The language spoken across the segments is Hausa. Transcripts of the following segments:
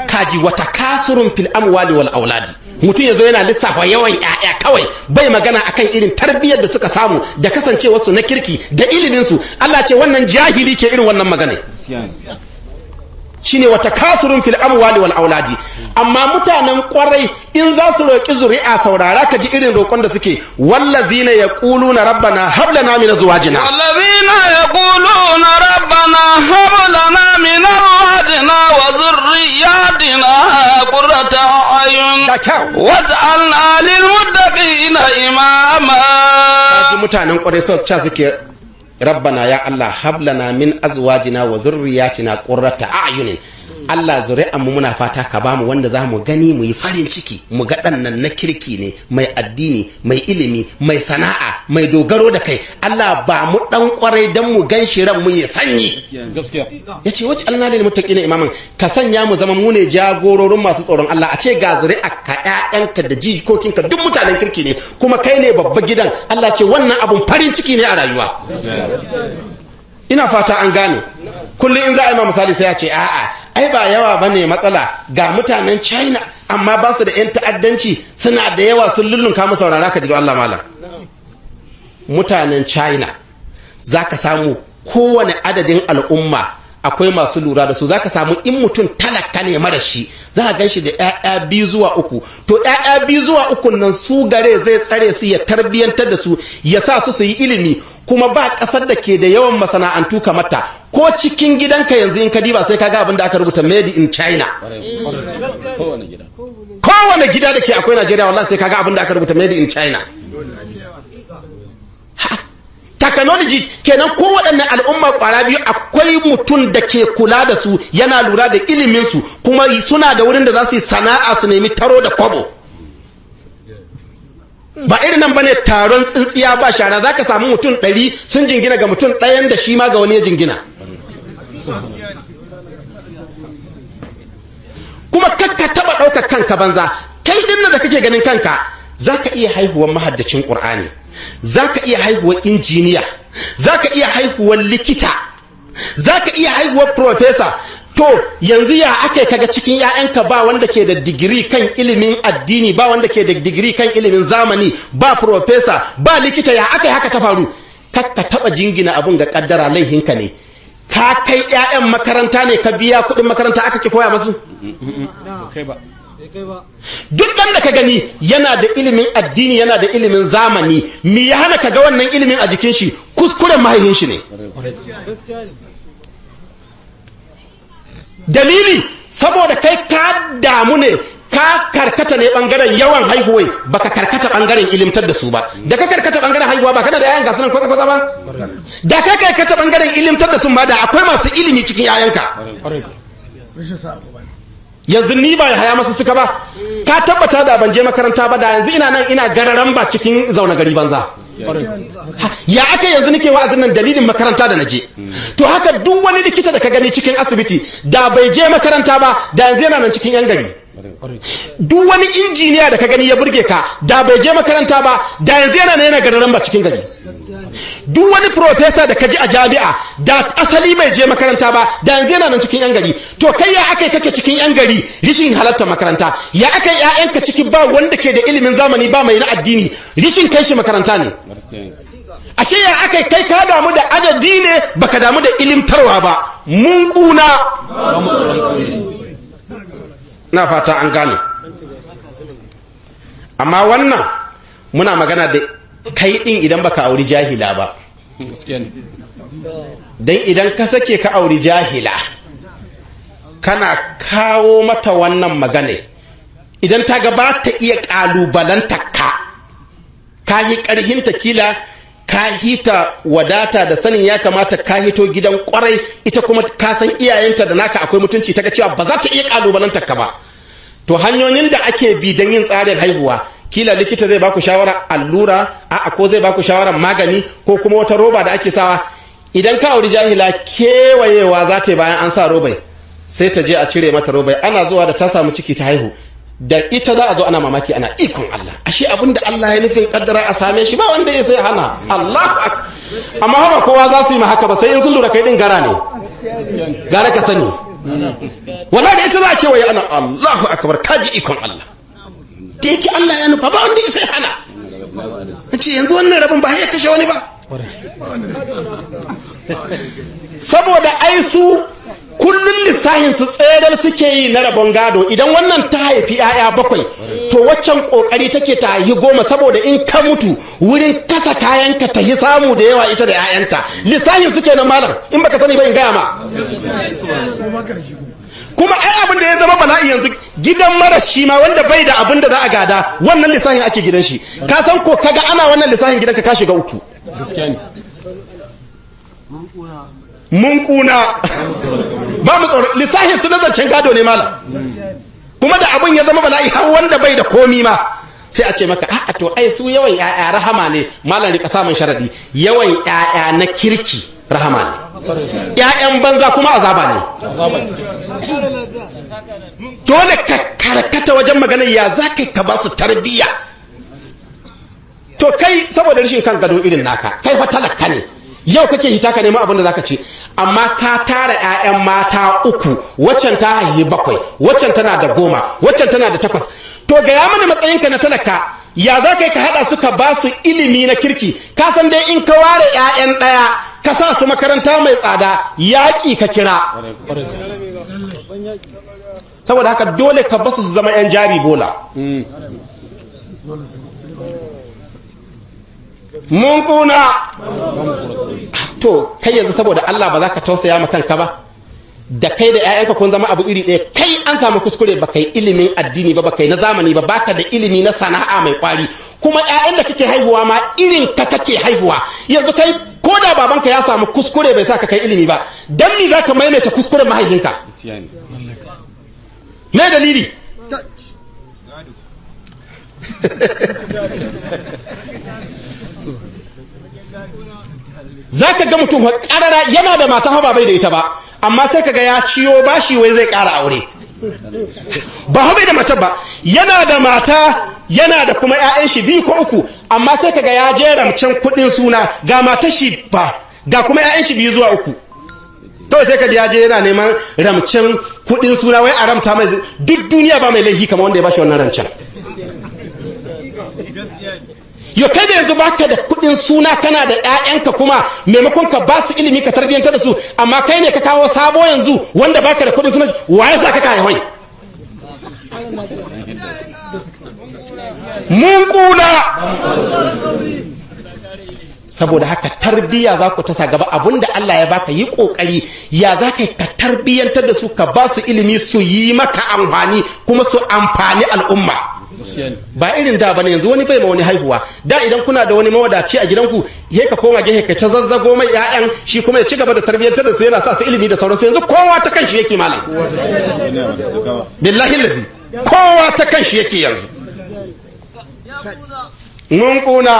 kaji wata kasurun fil amwali wal auladi mutum yazo yana lissafa yawan ƴaƴa kawai bai magana akan irin tarbiyyar da suka samu da kasancewar su na kirki da ilimin su Allah ce wannan jahili ke irin wannan magana shine wata kasurun fil amwali wal auladi amma mutanen kwarai in za su roki zuri'a saurara ka ji irin roƙon da suke wallazina yaquluna rabbana hab lana min azwajina wallazina yaquluna rabbana hab lana min azwajina wa dhurriyyatina qurrata a'yun waj'alna lil muttaqina imama kaji mutanen kwarai sai suke rabbana ya Allah hablana min azwajina wa zurriyatina qurrata a'yunin Allah zuri'an mu muna fata ka bamu wanda zamu gani mu yi farin ciki mu ga dan nan na kirki ne mai addini mai ilimi mai sana'a mai dogaro da kai Allah ba mu dan kwarai dan mu ganshi ran mu ya sanyi gaskiya yace wace Allah lil muttaqina imaman ka sanya mu zama mu ne jagororin masu tsoron Allah a ce ga zuri'a ka ƴaƴanka da jikokinka duk mutanen kirki ne kuma kai ne babba gidan Allah ce wannan abun farin ciki ne a rayuwa ina fata an gane kullum in za a yi ma misali sai ya ce a'a ai ba yawa bane matsala ga mutanen China amma ba su da yan ta'addanci suna da yawa sun lullunka mu saurara ka ji Allah malam mutanen China zaka samu kowane adadin al'umma akwai masu lura da su zaka samu in mutum talaka ne mara shi za ka ganshi da ƴaƴa 2 zuwa 3 to ƴaƴa 2 zuwa 3 nan su gare zai tsare su ya tarbiyantar da su ya sa su yi ilimi kuma ba kasar da ke da yawan masana'antu kamar ta ko cikin gidanka yanzu in ka diba sai kaga abin da aka rubuta made in China kowane gida da ke akwai Najeriya wallahi sai kaga abin da aka rubuta made in China technology kenan ko waɗannan al'umma ƙwara biyu akwai mutum da ke kula da su yana lura da ilimin su kuma suna da wurin da za su yi sana'a su nemi taro da kwabo ba irin nan bane taron tsintsiya ba shara zaka samu mutum 100 sun jingina ga mutum ɗayan da shi ma ga wani ya jingina kuma kakka taba ɗaukar kanka banza kai dinnan da kake ganin kanka zaka iya haihuwar mahaddacin Qur'ani zaka iya haihuwar injiniya zaka iya haihuwar likita zaka iya haihuwar professor to yanzu ya akai kaga cikin ƴaƴanka ba wanda ke da digiri kan ilimin addini ba wanda ke da digiri kan ilimin zamani ba professor ba likita ya akai haka ta faru kakka taba jingina abun ga kaddara laihinka ne ka kai ƴaƴan makaranta ne ka biya kuɗin makaranta aka ki koya musu kai ba duk dan da ka gani yana da ilimin addini yana da ilimin zamani me ya hana ka ga wannan ilimin a jikin shi kuskuren mahaihin shi ne dalili saboda kai ka damu ne ka karkata ne bangaren yawan haihuwai baka karkata bangaren ilimtar da su ba da ka karkata bangaren haihuwa ba kana da yayan gasunan kwata-kwata ba da ka karkata bangaren ilimtar da su ba da akwai masu ilimi cikin yayanka yanzu ni ba Yahaya Masussuka ba ka tabbata da ban je makaranta ba da yanzu ina nan ina gararan ba cikin zauna gari banza ya aka yanzu nake wa'azin nan dalilin makaranta da naje to haka duk wani likita da ka gani cikin asibiti da bai je makaranta ba da yanzu yana nan cikin yan gari duk wani injiniya da ka gani ya burge ka da bai je makaranta ba da yanzu yana nan yana gararan ba cikin gari duk wani professor da kaji a jami'a da asali bai je makaranta ba da yanzu yana nan cikin yan gari to kai ya akai kake cikin yan gari rishin halartar makaranta ya akai ƴaƴanka ciki ba wanda ke da ilimin zamani ba mai na addini rishin kai shi makaranta ne ashe ya akai kai ka damu da adadi ne baka damu da ilimtarwa ba mun kuna na fata an gane amma wannan muna magana da kai din idan baka auri jahila ba dan idan ka sake ka auri jahila kana kawo mata wannan magana idan ta ga ba ta iya kalubalanta ka yi karhinta kila ka hita wadata da sanin ya kamata ka hito gidan kwarai ita kuma ka san iyayenta da naka akwai mutunci ta ga cewa ba za ta iya kalubalanta ka ba to hanyoyin da ake bi don yin tsarin haihuwa kila likita zai baku shawara allura ko zai baku shawarar magani ko kuma wata roba da ake sawa idan ka auri jahila kewayewa za ta yi bayan an sa robai sai ta je a cire mata robai ana zuwa da ta samu ciki ta haihu da ita za a zo ana mamaki ana ikon Allah ashe abinda Allah ya nufin kaddara a same shi ba wanda ya sai hana Allahu akbar amma ba kowa za su yi ma haka ba sai in sun lura kai din gara ne gara ka sani wallahi da ita za a kewaye ana Allahu akbar kaji ikon Allah da yake Allah ya nufa ba wanda ya sai hana nace yanzu wannan rabin ba ya kashe wani ba saboda ai su kullun lissahin su tserar suke yi na rabon gado idan wannan ta haifi 'ya'ya 7 to waccan kokari take ta haifi 10 saboda in ka mutu wurin kasa kayanka ta yi samu da yawa ita da 'ya'yanta lissahin suke na malam in baka sani ba in gaya ma kuma ai abin da ya zama bala'i yanzu gidan marashi ma wanda bai da abin da za a gada wannan lissahin ake gidan shi ka san ko kaga ana wannan lissahin gidanka ka shiga uku gaskiya ne mun kuna ba mu tsoro lissahin su zancen gado ne malam kuma da abin ya zama bala'i har wanda bai da komi ma sai a ce maka a'a to ai su yawan ƴaƴa rahama ne malam rika samun sharadi yawan ƴaƴa na kirki rahama ne ƴaƴan banza kuma azaba ne dole ka karkata wajen maganar ya za ka ba su tarbiyya to kai saboda rashin kan gado irin naka kai fa talaka ne yau kake hita ka neman abin da zaka ci amma ka tara ƴaƴan mata 3 waccan ta haihi 7 waccan tana da 10 waccan tana da 8 to ga ya mana matsayinka na talaka ya za ka hada su ka ba su ilimi na kirki ka san dai in ka ware ƴaƴan ɗaya ka sa su makaranta mai tsada yaƙi ka kira saboda haka dole ka basu su zama ƴan jari bola mun kuna to kai yanzu saboda Allah ba za ka tausaya ma kanka ba da kai da ƴaƴanka kun zama abu iri ɗaya kai an samu kuskure ba kai ilimin addini ba kai na zamani ba baka da ilimi na sana'a mai kwari kuma ƴaƴan da kake haihuwa ma irin ka kake haihuwa yanzu kai ko da babanka ya samu kuskure bai sa ka kai ilimi ba dan me zaka maimaita kuskuren mahaifinka me dalili zaka ga mutum karara yana da mata ba bai da ita ba amma sai kaga ya ciyo bashi wai zai ƙara aure ba bai da mata ba yana da mata yana da kuma ƴaƴan shi 2 ko 3 amma sai kaga ya je ramcen kuɗin suna ga matar shi ba ga kuma ƴaƴan shi 2 zuwa 3 to sai kaje ya je yana neman ramcen kuɗin suna wai a ramta mai duk duniya ba mai laifi kamar wanda ya bashi wannan rancen yo kai da yanzu baka da kudin suna kana da ƴaƴanka kuma maimakon ka ba su ilimi ka tarbiyyantar da su amma kai ne ka kawo sabo yanzu wanda baka da kudin suna waye sa ka kai wai mun kula saboda haka tarbiya za ku tasa gaba abinda Allah ya baka yi kokari ya za ka tarbiyyantar da su ka ba su ilimi su yi maka amfani kuma su amfani al'umma ba irin da bane yanzu wani bai ma wani haihuwa da idan kuna da wani mawadaci a gidanku yayi ka koma gehe ka ta zazzago mai ƴaƴan shi kuma ya ci gaba da tarbiyyantar da su yana sa su ilimi da sauransu yanzu kowa ta kanshi yake malam billahi lazi kowa ta kanshi yake yanzu mun kuna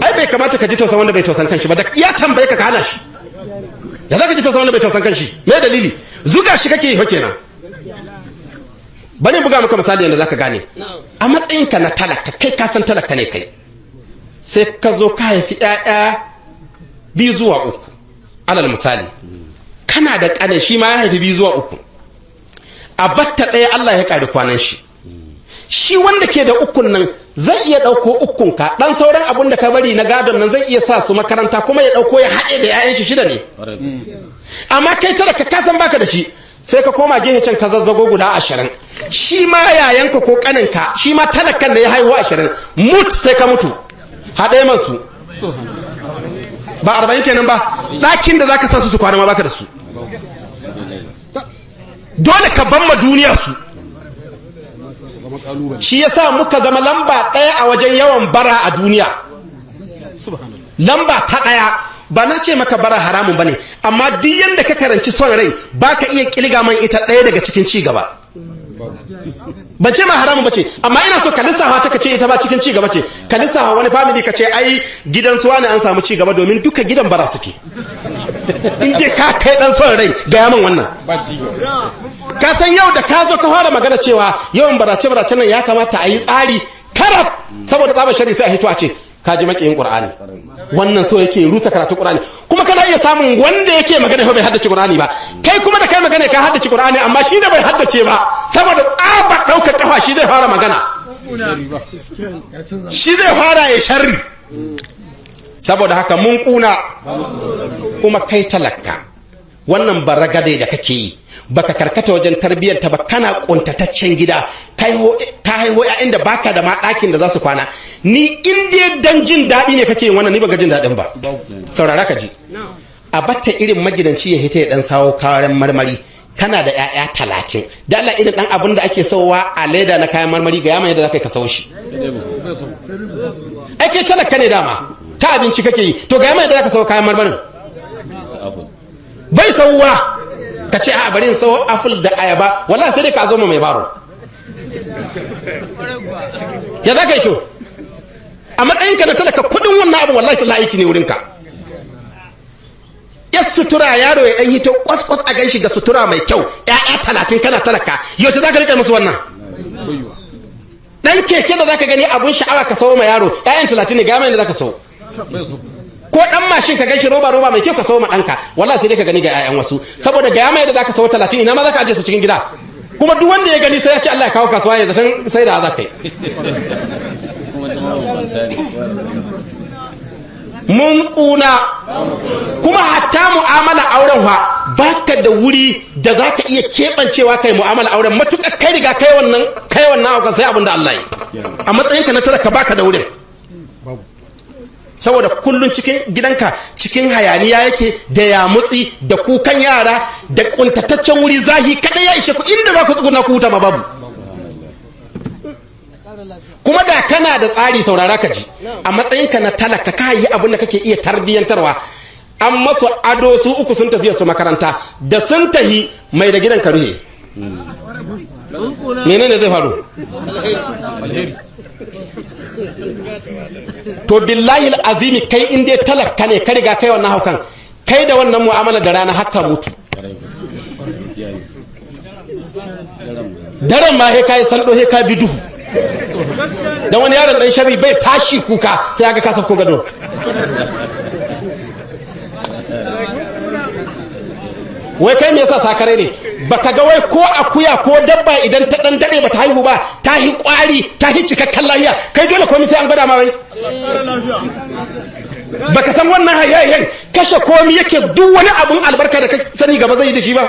ai bai kamata ka ji tausan wanda bai tausan kanshi ba da ya tambaye ka hana shi da zaka ji tausan wanda bai tausan kanshi me dalili zuga shi kake yi fa kenan bane buga maka misali yanda zaka gane a matsayinka na talaka kai ka san talaka ne kai sai ka zo ka haifi ƴaƴa 2 zuwa 3 alal misali kana da kane shi ma ya haifi 2 zuwa 3 a batta ɗaya Allah ya kare kwanan shi wanda ke da 3 nan zai iya dauko 3 ka dan sauran abun da ka bari na gadon nan zai iya sa su makaranta kuma ya dauko ya haɗe da ƴaƴan shi 6 ne amma kai talaka ka san baka da shi sai ka koma gehe can ka zazzago guda 20 shi ma yayanka ko kaninka shi ma talakan da ya haihuwa 20 mut sai ka mutu haɗe masu ba 40 kenan ba ɗakin da zaka sa su kwana ma baka da su dole ka bamma duniya su shi yasa muka zama lamba 1 a wajen yawan bara a duniya lamba ta 1 ba na ce maka bara haramun bane amma duk yanda ka karanci son rai baka iya kilga man ita ɗaya daga cikin ci gaba ban ce ma haramun bace amma ina so ka lissafa ta kace ita ba cikin ci gaba ce ka lissafa wani family kace ai gidan suwa ne an samu ci gaba domin duka gidan bara suke in je ka kai dan son rai ga yaman wannan ka san yau da ka zo ka fara magana cewa yawan barace nan ya kamata a yi tsari karab saboda tsabar shari sai a hito a ce kaji makiyin Qur'ani wannan so yake rusa karatu Qur'ani kuma kana iya samun wanda yake magana fa bai haddace Qur'ani ba kai kuma da kai magana ka haddace Qur'ani amma shi da bai haddace ba saboda tsaba daukar kafa shi zai fara magana shi zai fara ya sharri saboda haka mun kuna kuma kai talaka wannan baragade da kake yi baka karkata wajen tarbiyyar ta ba kana kuntataccen gida ka haihu ƴaƴan da baka da ma ɗakin da za su kwana ni in dai dan jin daɗi ne kake yin wannan ni ba ga jin daɗin ba saurara ka ji a batta irin magidanci ya hita ya dan sawo kayan marmari kana da ƴaƴa 30 da Allah irin dan abin da ake sowa a leda na kayan marmari ga yamma yadda zaka ka sawo shi ai kai talaka ne dama ta abinci kake yi to ga yamma yadda zaka sawo kayan marmarin bai sauwa ka ce a bari in sawo apple da ayaba wallahi sai dai ka zo mai baro ya zaka yi to a matsayin ka na talaka kudin wannan abu wallahi ta aiki ne wurin ka ya sutura yaro ya dan hito kwaskwas a ganshi ga sutura mai kyau ƴaƴa 30 kana talaka yaushe zaka rika musu wannan dan keke da zaka gani abun sha'awa ka sawo ma yaro ƴaƴan 30 ne ga mai da zaka sawo ko dan mashin ka ganshi roba mai kyau ka sawo ma danka wallahi sai dai ka gani ga ƴaƴan wasu saboda ga mai da zaka sawo 30 ina ma zaka aje su cikin gida kuma duk wanda ya gani sai ya ce Allah ya kawo kasuwa ya zaton sai da zaka yi mun kuna kuma hatta mu'amala auren wa baka da wuri da zaka iya kebancewa kai mu'amala auren matuƙa kai riga kai wannan aukan sai abinda Allah yi a matsayinka na talaka baka da wurin saboda kullun cikin gidanka cikin hayaniya yake da yamutsi da kukan yara da kuntataccen wuri zahi kada ya ishe ku inda za ku tsuguna ku huta ma babu kuma da kana da tsari saurara ka ji a matsayinka na talaka ka yi abin da kake iya tarbiyyantarwa an masu ado su uku sun tafiya su makaranta da sun tahi mai da gidan ka ruhe menene zai faru to billahi azimi kai in dai talaka ne ka riga kai wannan haukan kai da wannan mu'amala da rana haka mutu daren ma he kai saldo he ka bi duhu dan wani yaron dan sharri bai tashi kuka sai ya ga kasar ko gado wai kai me yasa sakare ne baka ga wai ko akuya ko dabba idan ta dan dade bata haihu ba ta hi kwari ta hi cikakken lafiya kai dole komai sai an gwada ma wai baka san wannan hayayyen kashe komai yake duk wani abun albarka da ka sani gaba zai yi da shi ba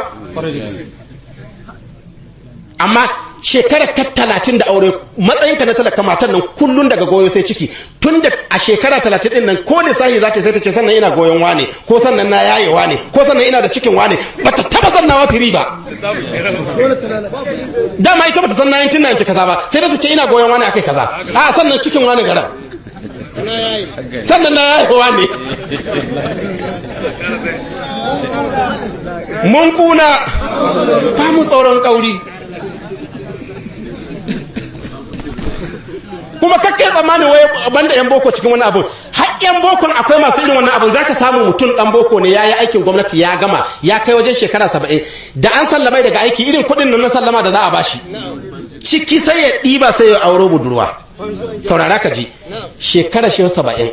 amma shekara ka 30 da aure matsayinka na talaka matan nan kullun daga goyo sai ciki tunda a shekara 30 din nan ko lissafi za ta sai ta ce sannan ina goyon wane ko sannan na yaye wane ko sannan ina da cikin wane bata taba sannawa firi ba dama ita bata san 1990 kaza ba sai ta ce ina goyon wane akai kaza a sannan cikin wane gara sannan na yaye wane mun kuna ba mu tsoron kauri kuma kakkai tsammani wai banda yan boko cikin wani abu har yan bokon akwai masu irin wannan abun zaka samu mutum dan boko ne yayi aikin gwamnati ya gama ya kai wajen shekara 70 da an sallamai daga aiki irin kudin nan na sallama da za a bashi ciki sai ya diba sai ya auro budurwa saurara ka ji shekara 70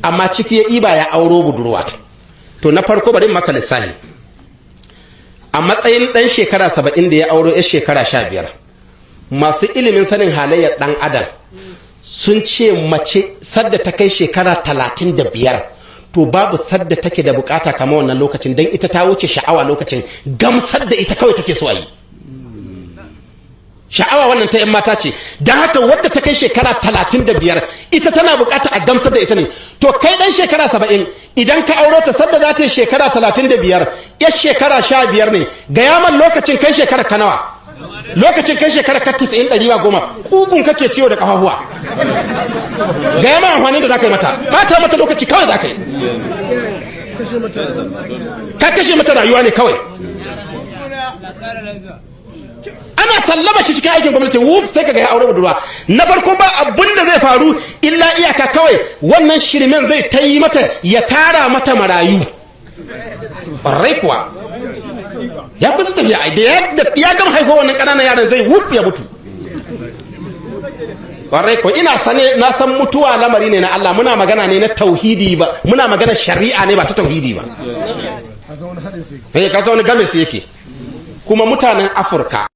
amma ciki ya diba ya auro budurwa to na farko bari maka lissafi a matsayin dan shekara 70 da ya auro ya shekara 15 masu ilimin sanin halayyar dan adam sun ce mace sadda ta kai shekara 35 to babu sadda take da bukata kama wannan lokacin don ita ta wuce sha'awa lokacin gamsar da ita kawai take so a yi sha'awa wannan ta yan mata ce don haka wadda ta kai shekara 35 ita tana bukata a gamsar da ita ne to kai dan shekara 70 idan ka auro ta sadda za ta yi shekara 35 ya shekara 15 ne ga yaman lokacin kai shekara kanawa lokacin kai shekara 90-110 kugun kake ciwo da kafafuwa ga yamma amfani da za ka yi mata ba ta mata lokaci kawai za ka yi ka kashe mata rayuwa ne kawai ana sallama shi cikin aikin gwamnati wuf sai ka ga ya aure budurwa na farko ba abin da zai faru illa iyaka kawai wannan shirmen zai ta yi mata ya tara mata marayu ɓarrai kuwa ya kusa tafiya da ya gama haifo wannan ƙananan yaran zai wuf ya mutu Warai ko ina sane na san mutuwa lamari ne na Allah, muna magana ne na tauhidi ba, muna magana shari'a ne ba ta tauhidi ba. Ka wani game su yake. Kuma mutanen Afirka